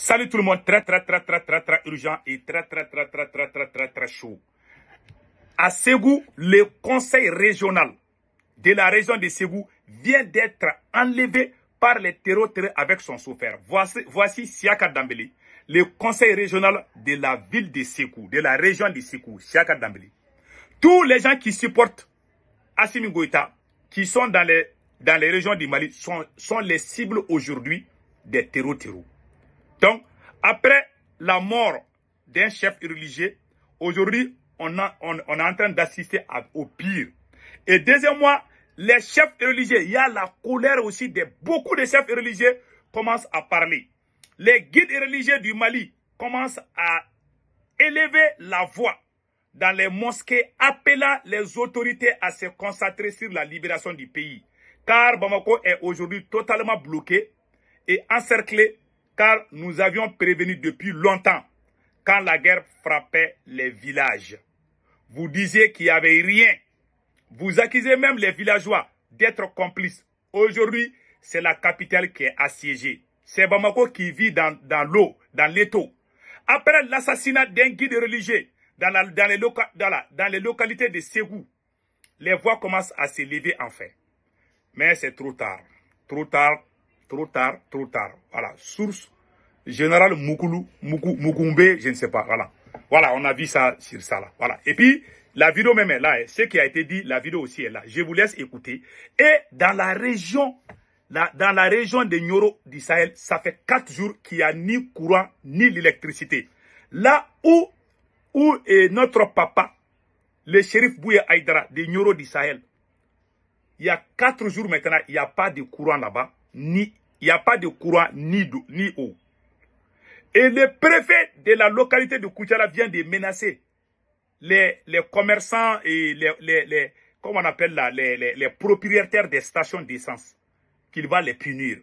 Salut tout le monde, très urgent et très chaud. À Ségou, le conseil régional de la région de Ségou vient d'être enlevé par les terroristes avec son chauffeur. Voici Siaka Dambélé, le conseil régional de la ville de Ségou, de la région de Ségou, Siaka Dambélé. Tous les gens qui supportent Assimi Goïta, qui sont dans les régions du Mali, sont les cibles aujourd'hui des terroristes. Donc, après la mort d'un chef religieux, aujourd'hui, on est en train d'assister au pire. Et deuxièmement, les chefs religieux, il y a la colère aussi de beaucoup de chefs religieux commencent à parler. Les guides religieux du Mali commencent à élever la voix dans les mosquées, appelant les autorités à se concentrer sur la libération du pays. Car Bamako est aujourd'hui totalement bloqué et encerclé, car nous avions prévenu depuis longtemps quand la guerre frappait les villages. Vous disiez qu'il n'y avait rien. Vous accusez même les villageois d'être complices. Aujourd'hui, c'est la capitale qui est assiégée. C'est Bamako qui vit dans l'eau, dans l'étau. Après l'assassinat d'un guide religieux dans les localités de Ségou, les voix commencent à se lever enfin. Mais c'est trop tard. Trop tard. Voilà. Source général Mugumbe, je ne sais pas. Voilà, on a vu ça sur ça là. Voilà. Et puis, la vidéo même est là. Ce qui a été dit, la vidéo aussi est là. Je vous laisse écouter. Et dans la région de Nioro du Sahel, ça fait 4 jours qu'il n'y a ni courant, ni l'électricité. Là où est notre papa, le shérif Bouya Aïdara de Nioro du Sahel, il y a 4 jours maintenant, il n'y a pas de courant là-bas, il n'y a pas de courant ni eau. Et le préfet de la localité de Koutiala vient de menacer les commerçants et comment on appelle là, les propriétaires des stations d'essence, qu'il va les punir.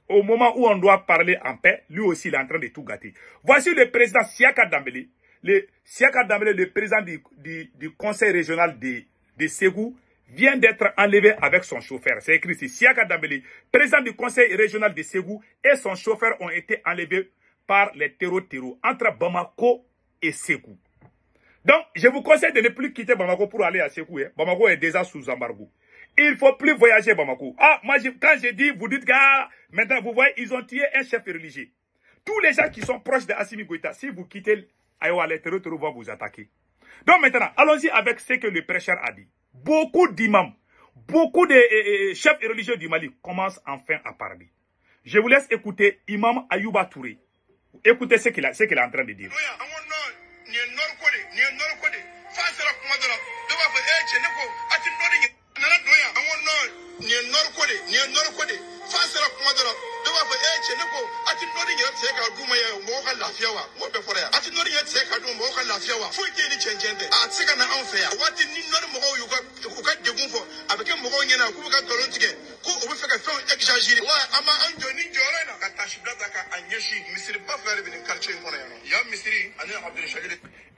Au moment où on doit parler en paix, lui aussi il est en train de tout gâter. Voici le président Siaka Dambélé, le président du conseil régional de Ségou, vient d'être enlevé avec son chauffeur. C'est écrit ici, Siaka Dambélé, président du conseil régional de Ségou, et son chauffeur ont été enlevés par les terroristes entre Bamako et Ségou. Donc, je vous conseille de ne plus quitter Bamako pour aller à Ségou. Hein. Bamako est déjà sous embargo. Il ne faut plus voyager Bamako. Ah, moi, quand je dis, vous dites que maintenant, vous voyez, ils ont tué un chef religieux. Tous les gens qui sont proches d'Assimi Goïta, si vous quittez Ayoua, les terroristes vont vous attaquer. Donc maintenant, allons-y avec ce que le prêcheur a dit. Beaucoup d'imams, beaucoup de chefs religieux du Mali commencent enfin à parler. Je vous laisse écouter Imam Ayouba Touré. Écoutez ce qu'il est en train de dire.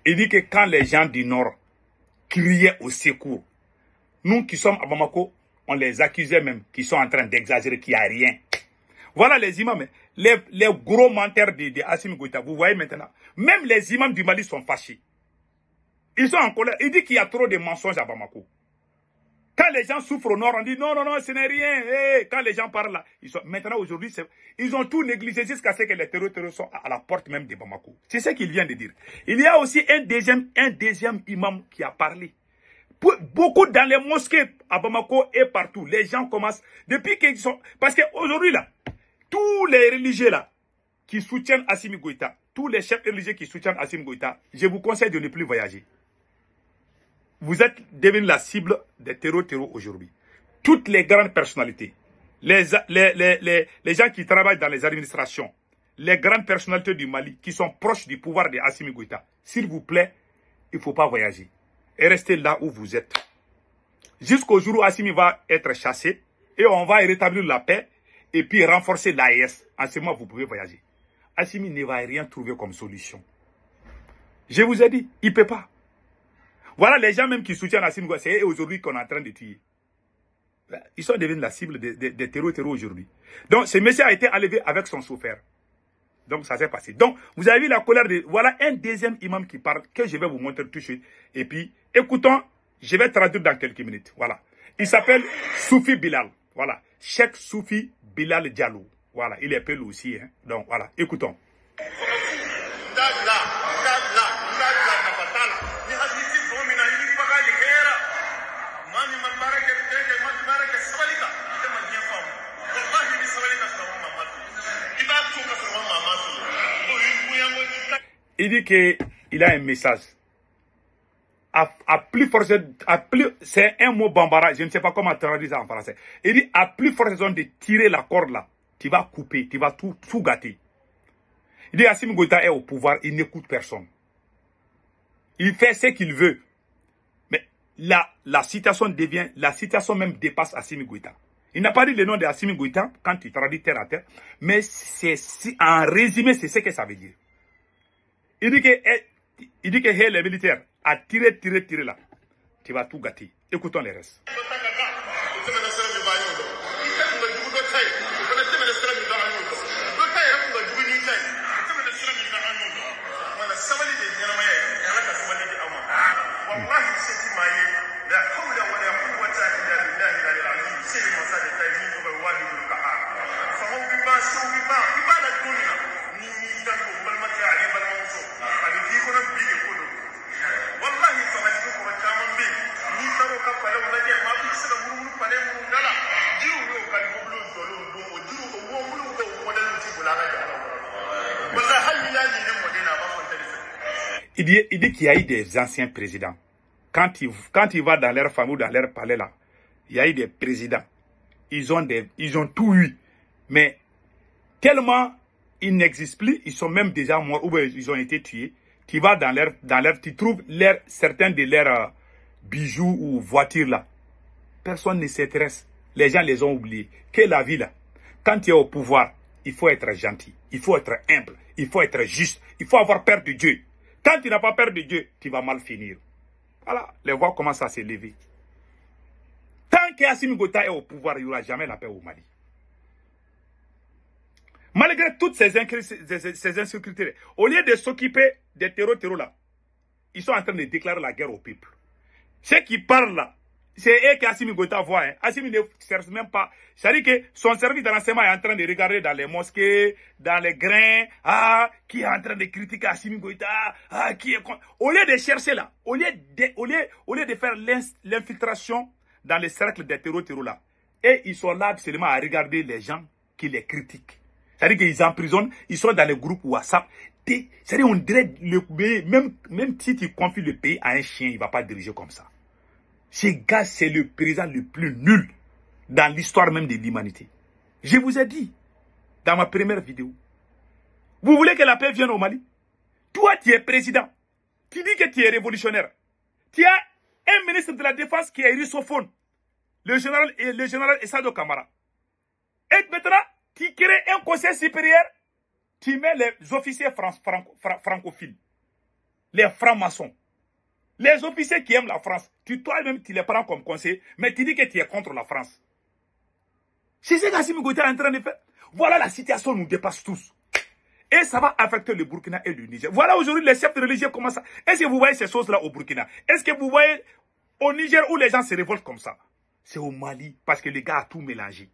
Il dit que quand les gens du Nord criaient au secours, nous qui sommes à Bamako, on les accusait même, qui sont en train d'exagérer, qu'il n'y a rien. Voilà les imams, les gros menteurs de Assimi Goïta. Vous voyez maintenant, même les imams du Mali sont fâchés. Ils sont en colère. Il dit qu'il y a trop de mensonges à Bamako. Quand les gens souffrent au Nord, on dit non, ce n'est rien. Hey, quand les gens parlent là, maintenant aujourd'hui, ils ont tout négligé jusqu'à ce que les terroristes sont à la porte même de Bamako. C'est ce qu'il vient de dire. Il y a aussi un deuxième imam qui a parlé. Beaucoup dans les mosquées à Bamako et partout, les gens commencent, depuis qu'ils sont, parce qu'aujourd'hui là, tous les religieux là, qui soutiennent Assimi Goïta, tous les chefs religieux qui soutiennent Assimi Goïta, je vous conseille de ne plus voyager. Vous êtes devenu la cible des terroristes aujourd'hui. Toutes les grandes personnalités, les gens qui travaillent dans les administrations, les grandes personnalités du Mali, qui sont proches du pouvoir de Assimi Goïta, s'il vous plaît, il ne faut pas voyager. Et restez là où vous êtes. Jusqu'au jour où Assimi va être chassé, et on va rétablir la paix, et puis renforcer l'AES. En ce moment, vous pouvez voyager. Assimi ne va rien trouver comme solution. Je vous ai dit, il ne peut pas. Voilà les gens même qui soutiennent Assimi Goïta, c'est aujourd'hui qu'on est en train de tuer. Ils sont devenus la cible des terroristes aujourd'hui. Donc, ce monsieur a été enlevé avec son chauffeur. Donc, ça s'est passé. Donc, vous avez vu la colère de... Voilà un deuxième imam qui parle, que je vais vous montrer tout de suite. Et puis, écoutons, je vais traduire dans quelques minutes. Voilà. Il s'appelle Soufi Bilal. Voilà. Cheikh Soufi Bilal Diallo. Voilà. Il est appelé aussi. Hein. Donc, voilà. Écoutons. Il dit qu'il a un message. À plus force, c'est un mot bambara, je ne sais pas comment traduire ça en français. Il dit, à plus forte raison de tirer la corde là, tu vas couper, tu vas tout gâter. Il dit, Assimi Goïta est au pouvoir, il n'écoute personne. Il fait ce qu'il veut. Mais la situation même dépasse Assimi Goïta. Il n'a pas dit le nom de Assimi Goïta quand il traduit terre à terre, mais en résumé, c'est ce que ça veut dire. Il dit que les militaires a tiré là. Tu vas tout gâter. Écoutons les restes. Il dit qu'il y a eu des anciens présidents. Quand il va dans leur famille ou dans leur palais là, il y a eu des présidents. Ils ont tout eu. Mais tellement ils n'existent plus, ils sont même déjà morts ou bien ils ont été tués. Tu vas tu trouves certains de leurs bijoux ou voitures là. Personne ne s'intéresse. Les gens les ont oubliés. Que la vie là, quand tu es au pouvoir, il faut être gentil, il faut être humble, il faut être juste, il faut avoir peur de Dieu. Quand tu n'as pas peur de Dieu, tu vas mal finir. Voilà, les voix commencent à s'élever. Tant qu'Assimi Goïta est au pouvoir, il n'y aura jamais la paix au Mali. Malgré toutes ces insécurités, au lieu de s'occuper des terreaux là, ils sont en train de déclarer la guerre au peuple. Ceux qui parlent là, c'est eux qu'Assimi Goïta voit. Hein. Assimi ne cherche même pas. C'est-à-dire que son service de renseignement est en train de regarder dans les mosquées, dans les grains, qui est en train de critiquer Assimi Goïta, qui est... Au lieu de chercher là, au lieu de faire l'infiltration dans les cercles des terreaux là, et ils sont là seulement à regarder les gens qui les critiquent. C'est-à-dire qu'ils emprisonnent, ils sont dans les groupes WhatsApp. C'est-à-dire on dirait le pays, même si tu confies le pays à un chien, il ne va pas diriger comme ça. Ce gars, c'est le président le plus nul dans l'histoire même de l'humanité. Je vous ai dit, dans ma première vidéo, vous voulez que la paix vienne au Mali? Toi, tu es président. Tu dis que tu es révolutionnaire. Tu as un ministre de la Défense qui est russophone, le général Essado Camara. Et maintenant, tu crées un conseil supérieur, tu mets les officiers francophiles, les francs-maçons. Les officiers qui aiment la France, toi-même, tu les prends comme conseiller, mais tu dis que tu es contre la France. C'est ce qu'Assimi Goïta est en train de faire. Voilà, la situation nous dépasse tous. Et ça va affecter le Burkina et le Niger. Voilà aujourd'hui les chefs de religieux commencent à... Est-ce que vous voyez ces choses-là au Burkina? Est-ce que vous voyez au Niger où les gens se révoltent comme ça? C'est au Mali, parce que les gars ont tout mélangé.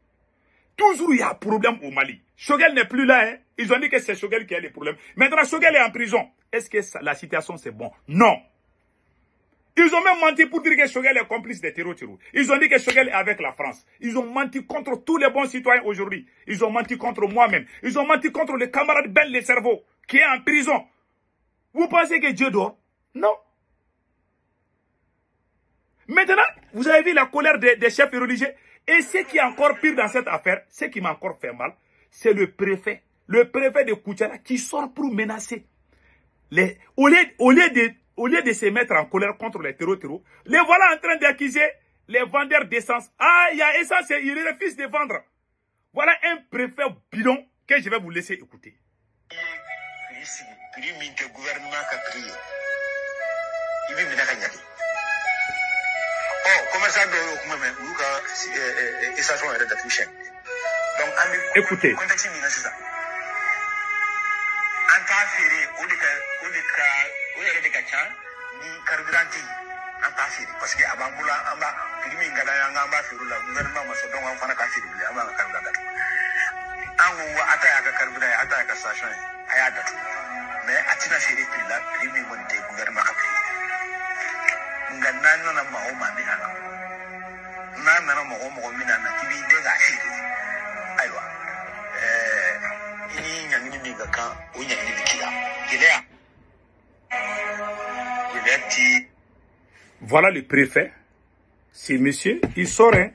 Toujours il y a un problème au Mali. Choguel n'est plus là. Hein. Ils ont dit que c'est Choguel qui a des problèmes. Maintenant, Choguel est en prison. Est-ce que la situation c'est bon? Non. Ils ont même menti pour dire que Choguel est complice des terreaux. Ils ont dit que Choguel est avec la France. Ils ont menti contre tous les bons citoyens aujourd'hui. Ils ont menti contre moi-même. Ils ont menti contre le camarade Ben Le Cerveau, qui est en prison. Vous pensez que Dieu dort? Non. Maintenant, vous avez vu la colère des chefs religieux. Et ce qui est encore pire dans cette affaire, ce qui m'a encore fait mal, c'est le préfet de Koutiala qui sort pour menacer. Au lieu de se mettre en colère contre les terreaux, les voilà en train d'accuser les vendeurs d'essence. Ah, il y a essence, il refuse de vendre. Voilà un préfet bidon que je vais vous laisser écouter. Écoutez. Anta fere o yɛrɛ de ka ca ni carburant anta fere parce que abangula amba primi ngada yanga amba fere la gouvernement ma so donc an fana ka fere bi amba ka carburant an wo ata ya ka carburant ata ya ka station aya da mais atina fere pri la primi mon de gouvernement ka fere ngana na ma o ma ni hana na ma o mo mina na kibi de ga fere aywa Voilà le préfet, c'est monsieur, il sort, hein.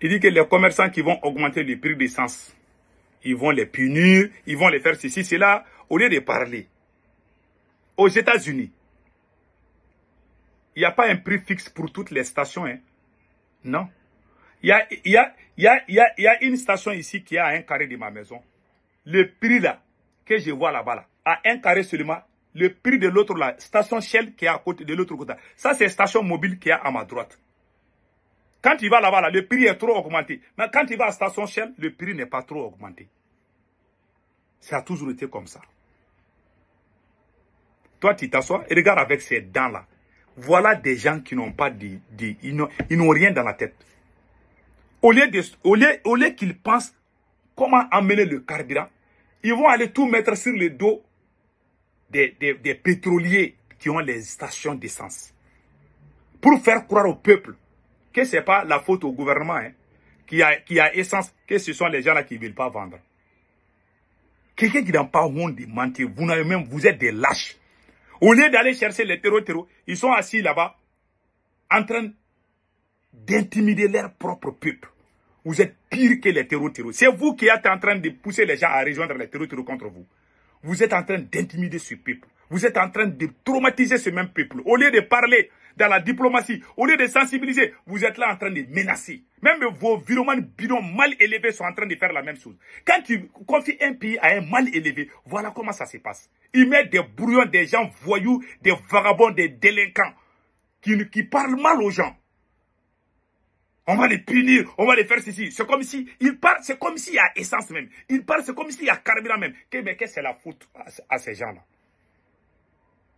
Il dit que les commerçants qui vont augmenter le prix d'essence, ils vont les punir, ils vont les faire ceci, cela, au lieu de parler. Aux États-Unis, il n'y a pas un prix fixe pour toutes les stations, hein. Non. Il y a une station ici qui est à 1 carré de ma maison. Le prix là, que je vois là-bas, là, à 1 carré seulement, le prix de l'autre là, station Shell qui est à côté de l'autre côté. Ça, c'est station mobile qui est à ma droite. Quand il va là-bas, là, le prix est trop augmenté. Mais quand il va à station Shell, le prix n'est pas trop augmenté. Ça a toujours été comme ça. Toi, tu t'assois et regarde avec ces dents-là. Voilà des gens qui n'ont pas ils n'ont rien dans la tête. Au lieu qu'ils pensent comment amener le carburant, ils vont aller tout mettre sur le dos des pétroliers qui ont les stations d'essence. Pour faire croire au peuple que ce n'est pas la faute au gouvernement, hein, qui a essence, que ce sont les gens là qui ne veulent pas vendre. Quelqu'un qui n'a pas honte de mentir, vous êtes des lâches. Au lieu d'aller chercher les terreaux, ils sont assis là-bas en train d'intimider leur propre peuple. Vous êtes pire que les terreaux. C'est vous qui êtes en train de pousser les gens à rejoindre les terreaux contre vous. Vous êtes en train d'intimider ce peuple. Vous êtes en train de traumatiser ce même peuple. Au lieu de parler dans la diplomatie, au lieu de sensibiliser, vous êtes là en train de menacer. Même vos viromanes bidons mal élevés sont en train de faire la même chose. Quand tu confies un pays à un mal élevé, voilà comment ça se passe. Ils mettent des brouillons, des gens voyous, des vagabonds, des délinquants qui parlent mal aux gens. On va les punir, on va les faire ceci. C'est comme si, ils parlent, c'est comme s'il y a essence même. Ils parlent, c'est comme s'il y a carburant même. Mais qu'est-ce que c'est la faute à ces gens-là?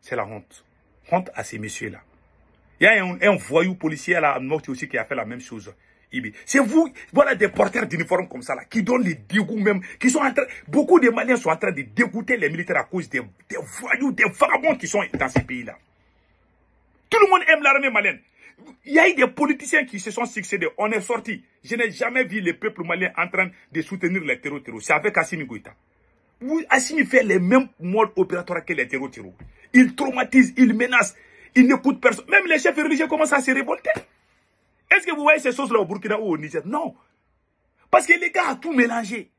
C'est la honte. Honte à ces messieurs-là. Il y a un voyou policier là, à Mokti aussi, qui a fait la même chose. C'est vous, voilà des porteurs d'uniformes comme ça là, qui donnent les dégoûts même, qui sont en train, beaucoup de Maliens sont en train de dégoûter les militaires à cause des voyous, des vagabonds qui sont dans ces pays-là. Tout le monde aime l'armée malienne. Il y a eu des politiciens qui se sont succédés. On est sortis. Je n'ai jamais vu le peuple malien en train de soutenir les terreaux. C'est avec Assimi Goïta. Assimi fait les mêmes modes opératoires que les terreaux. Il traumatise, il menace, il n'écoute personne. Même les chefs religieux commencent à se révolter. Est-ce que vous voyez ces choses-là au Burkina ou au Niger? Non. Parce que les gars ont tout mélangé.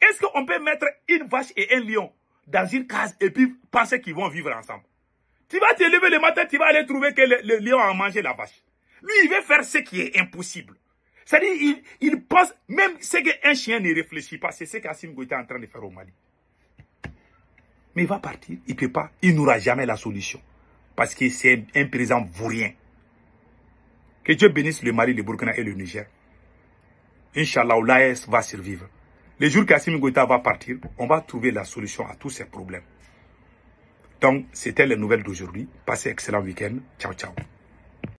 Est-ce qu'on peut mettre une vache et un lion dans une case et puis penser qu'ils vont vivre ensemble? Tu vas te lever le matin, tu vas aller trouver que le lion a mangé la vache. Lui, il veut faire ce qui est impossible. C'est-à-dire, il pense, même ce qu'un chien ne réfléchit pas, c'est ce qu'Assimi Goïta est en train de faire au Mali. Mais il va partir, il ne peut pas, il n'aura jamais la solution. Parce que c'est un président vaurien. Que Dieu bénisse le Mali, le Burkina et le Niger. Inch'Allah, l'AES va survivre. Les jours qu'Assimi Goïta va partir, on va trouver la solution à tous ces problèmes. Donc, c'était les nouvelles d'aujourd'hui. Passez un excellent week-end. Ciao, ciao.